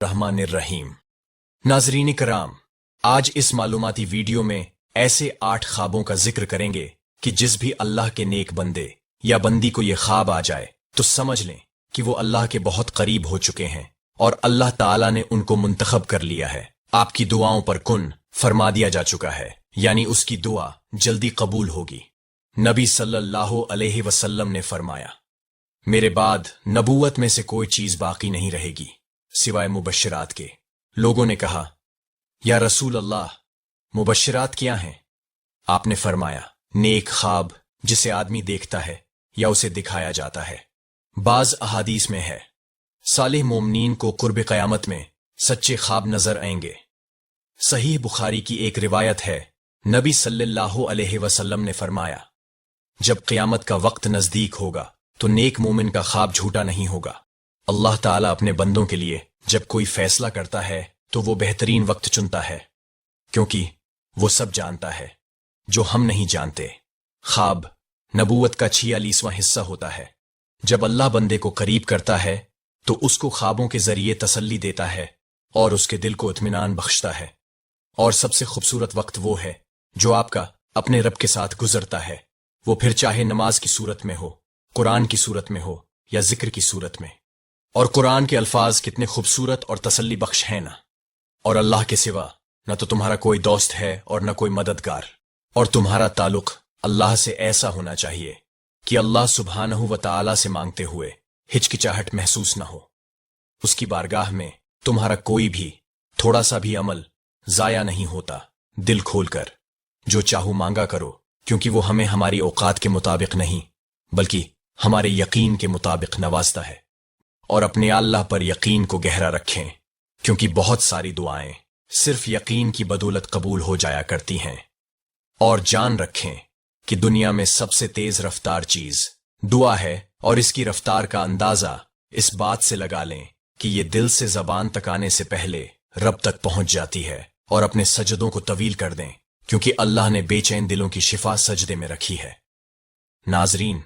रहमान रहीम। नाजरीन कराम, आज इस मालूमाती वीडियो में ऐसे 8 ख्वाबों का जिक्र करेंगे कि जिस भी अल्लाह के नेक बंदे या बंदी को ये ख्वाब आ जाए तो समझ लें कि वो अल्लाह के बहुत करीब हो चुके हैं और अल्लाह ताला ने उनको मुंतखब कर लिया है। आपकी दुआओं पर कुन फरमा दिया जा चुका है, यानी उसकी दुआ जल्दी कबूल होगी। नबी सल्लल्लाहु अलैहि वसल्लम ने फरमाया, मेरे बाद नबूवत में से कोई चीज बाकी नहीं रहेगी सिवाय मुबश्शिरात के। लोगों ने कहा, या रसूल अल्लाह, मुबश्शिरात क्या हैं? आपने फरमाया, नेक ख्वाब जिसे आदमी देखता है या उसे दिखाया जाता है। बाज अहादीस में है, सालिह मोमनीन को कुर्ब क़यामत में सच्चे ख्वाब नजर आएंगे। सही बुखारी की एक रिवायत है, नबी सल्लल्लाहु अलैहि वसल्लम ने फरमाया, जब क़यामत का वक्त नजदीक होगा तो नेक मोमिन का ख्वाब झूठा नहीं होगा। अल्लाह ताला अपने बंदों के लिए जब कोई फैसला करता है तो वो बेहतरीन वक्त चुनता है, क्योंकि वो सब जानता है जो हम नहीं जानते। ख्वाब नबूवत का 46वां हिस्सा होता है। जब अल्लाह बंदे को करीब करता है तो उसको ख्वाबों के जरिए तसल्ली देता है और उसके दिल को इत्मीनान बख्शता है। और सबसे खूबसूरत वक्त वो है जो आपका अपने रब के साथ गुजरता है, वो फिर चाहे नमाज की सूरत में हो, कुरान की सूरत में हो या जिक्र की सूरत में। और कुरान के अल्फाज कितने खूबसूरत और तसल्ली बख्श हैं ना। और अल्लाह के सिवा न तो तुम्हारा कोई दोस्त है और न कोई मददगार, और तुम्हारा ताल्लुक अल्लाह से ऐसा होना चाहिए कि अल्लाह सुब्हानहू व तआला से मांगते हुए हिचकिचाहट महसूस न हो। उसकी बारगाह में तुम्हारा कोई भी थोड़ा सा भी अमल जाया नहीं होता। दिल खोलकर जो चाहू मांगा करो, क्योंकि वो हमें हमारी औकात के मुताबिक नहीं बल्कि हमारे यकीन के मुताबिक नवाजता है। और अपने अल्लाह पर यकीन को गहरा रखें, क्योंकि बहुत सारी दुआएं सिर्फ यकीन की बदौलत कबूल हो जाया करती हैं। और जान रखें कि दुनिया में सबसे तेज रफ्तार चीज दुआ है, और इसकी रफ्तार का अंदाजा इस बात से लगा लें कि ये दिल से जबान तक आने से पहले रब तक पहुंच जाती है। और अपने सजदों को तवील कर दें, क्योंकि अल्लाह ने बेचैन दिलों की शिफा सजदे में रखी है। नाजरीन,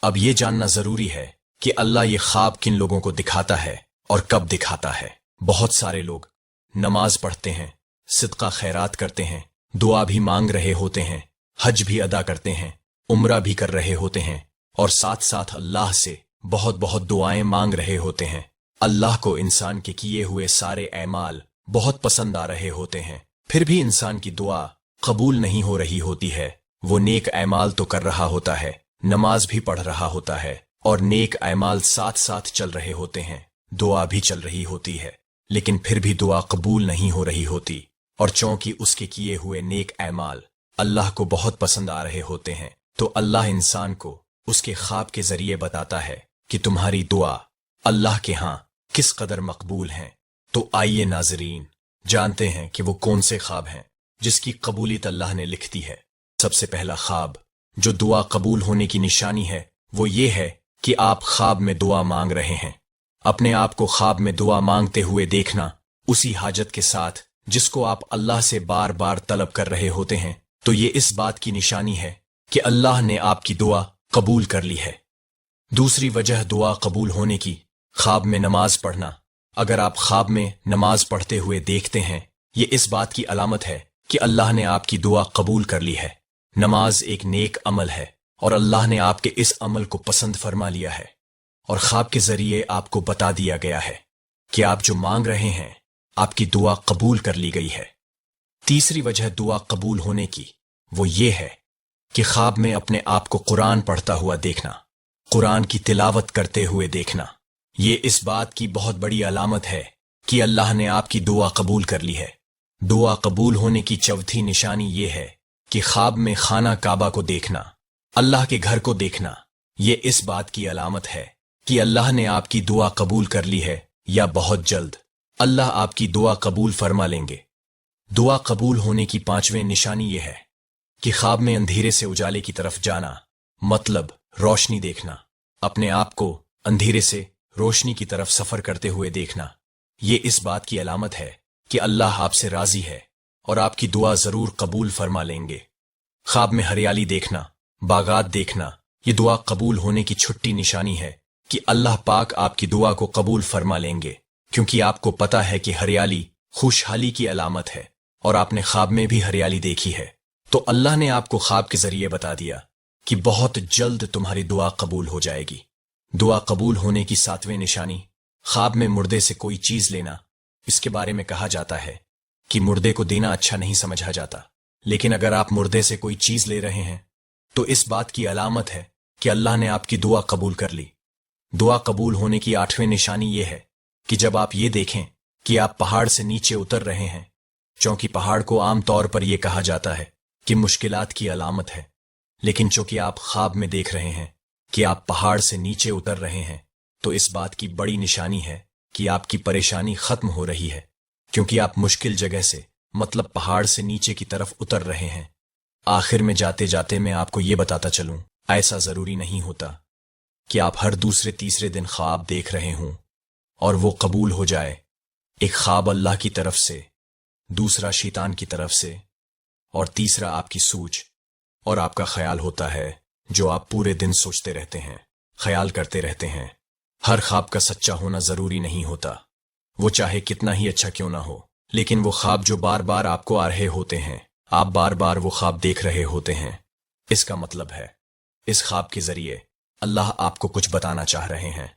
अब यह जानना जरूरी है कि अल्लाह ये ख्वाब किन लोगों को दिखाता है और कब दिखाता है। बहुत सारे लोग नमाज पढ़ते हैं, सिदका खैरात करते हैं, दुआ भी मांग रहे होते हैं, हज भी अदा करते हैं, उम्रा भी कर रहे होते हैं, और साथ साथ अल्लाह से बहुत बहुत दुआएं मांग रहे होते हैं। अल्लाह को इंसान के किए हुए सारे ऐमाल बहुत पसंद आ रहे होते हैं, फिर भी इंसान की दुआ कबूल नहीं हो रही होती है। वो नेक ऐमाल तो कर रहा होता है, नमाज भी पढ़ रहा होता है, और नेक ऐमाल साथ साथ चल रहे होते हैं, दुआ भी चल रही होती है, लेकिन फिर भी दुआ कबूल नहीं हो रही होती। और चूंकि उसके किए हुए नेक ऐमाल अल्लाह को बहुत पसंद आ रहे होते हैं, तो अल्लाह इंसान को उसके ख्वाब के जरिए बताता है कि तुम्हारी दुआ अल्लाह के हां किस कदर मकबूल हैं। तो आइए नाजरीन, जानते हैं कि वो कौन से ख्वाब हैं जिसकी कबूलियत अल्लाह ने लिख दी है। सबसे पहला ख्वाब जो दुआ कबूल होने की निशानी है वो ये है कि आप ख्वाब में दुआ मांग रहे हैं। अपने आप को ख्वाब में दुआ मांगते हुए देखना, उसी हाजत के साथ जिसको आप अल्लाह से बार बार तलब कर रहे होते हैं, तो ये इस बात की निशानी है कि अल्लाह ने आपकी दुआ कबूल कर ली है। दूसरी वजह दुआ कबूल होने की, ख्वाब में नमाज पढ़ना। अगर आप ख्वाब में नमाज पढ़ते हुए देखते हैं, ये इस बात की अलामत है कि अल्लाह ने आपकी दुआ कबूल कर ली है। नमाज एक नेक अमल है और अल्लाह ने आपके इस अमल को पसंद फरमा लिया है, और ख्वाब के जरिए आपको बता दिया गया है कि आप जो मांग रहे हैं आपकी दुआ कबूल कर ली गई है। तीसरी वजह दुआ कबूल होने की वो ये है कि ख्वाब में अपने आप को कुरान पढ़ता हुआ देखना, कुरान की तिलावत करते हुए देखना। ये इस बात की बहुत बड़ी अलामत है कि अल्लाह ने आपकी दुआ कबूल कर ली है। दुआ कबूल होने की चौथी निशानी ये है कि ख्वाब में खाना काबा को देखना, अल्लाह के घर को देखना। ये इस बात की अलामत है कि अल्लाह ने आपकी दुआ कबूल कर ली है, या बहुत जल्द अल्लाह आपकी दुआ कबूल फरमा लेंगे। दुआ कबूल होने की पांचवें निशानी ये है कि ख्वाब में अंधेरे से उजाले की तरफ जाना, मतलब रोशनी देखना, अपने आप को अंधेरे से रोशनी की तरफ सफर करते हुए देखना। ये इस बात की अलामत है कि अल्लाह आपसे राजी है और आपकी दुआ जरूर कबूल फरमा लेंगे। ख्वाब में हरियाली देखना, बागात देखना, ये दुआ कबूल होने की छुट्टी निशानी है कि अल्लाह पाक आपकी दुआ को कबूल फरमा लेंगे, क्योंकि आपको पता है कि हरियाली खुशहाली की अलामत है और आपने ख्वाब में भी हरियाली देखी है। तो अल्लाह ने आपको ख्वाब के जरिए बता दिया कि बहुत जल्द तुम्हारी दुआ कबूल हो जाएगी। दुआ कबूल होने की 7वें निशानी, ख्वाब में मुर्दे से कोई चीज लेना। इसके बारे में कहा जाता है कि मुर्दे को देना अच्छा नहीं समझा जाता, लेकिन अगर आप मुर्दे से कोई चीज ले रहे हैं तो इस बात की अलामत है कि अल्लाह ने आपकी दुआ कबूल कर ली। दुआ कबूल होने की 8वें निशानी यह है कि जब आप ये देखें कि आप पहाड़ से नीचे उतर रहे हैं, क्योंकि पहाड़ को आमतौर पर यह कहा जाता है कि मुश्किलात की अलामत है, लेकिन चूंकि आप ख्वाब में देख रहे हैं कि आप पहाड़ से नीचे उतर रहे हैं, तो इस बात की बड़ी निशानी है कि आपकी परेशानी खत्म हो रही है, क्योंकि आप मुश्किल जगह से मतलब पहाड़ से नीचे की तरफ उतर रहे हैं। आखिर में जाते जाते मैं आपको ये बताता चलूं, ऐसा जरूरी नहीं होता कि आप हर दूसरे तीसरे दिन ख्वाब देख रहे हों और वो कबूल हो जाए। एक ख्वाब अल्लाह की तरफ से, दूसरा शैतान की तरफ से और तीसरा आपकी सूझ और आपका ख्याल होता है, जो आप पूरे दिन सोचते रहते हैं, ख्याल करते रहते हैं। हर ख्वाब का सच्चा होना जरूरी नहीं होता, वो चाहे कितना ही अच्छा क्यों ना हो, लेकिन वो ख्वाब जो बार बार आपको आ रहे होते हैं, आप बार बार वो ख्वाब देख रहे होते हैं, इसका मतलब है इस ख्वाब के जरिए अल्लाह आपको कुछ बताना चाह रहे हैं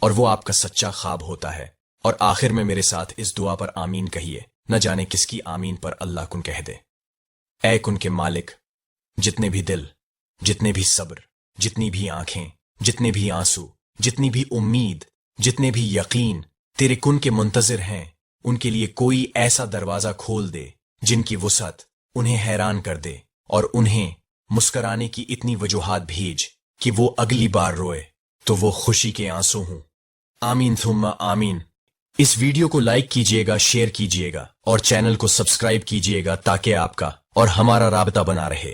और वो आपका सच्चा ख्वाब होता है। और आखिर में मेरे साथ इस दुआ पर आमीन कहिए, न जाने किसकी आमीन पर अल्लाह कुन कह दे। ऐ कुन के मालिक, जितने भी दिल, जितने भी सब्र, जितनी भी आंखें, जितने भी आंसू, जितनी भी उम्मीद, जितने भी यकीन तेरे कुन के मुंतजिर हैं, उनके लिए कोई ऐसा दरवाजा खोल दे जिनकी वुसअत उन्हें हैरान कर दे और उन्हें मुस्कराने की इतनी वजूहात भेज कि वो अगली बार रोए तो वो खुशी के आंसू हों। आमीन थुम्मा आमीन। इस वीडियो को लाइक कीजिएगा, शेयर कीजिएगा और चैनल को सब्सक्राइब कीजिएगा ताकि आपका और हमारा राबता बना रहे।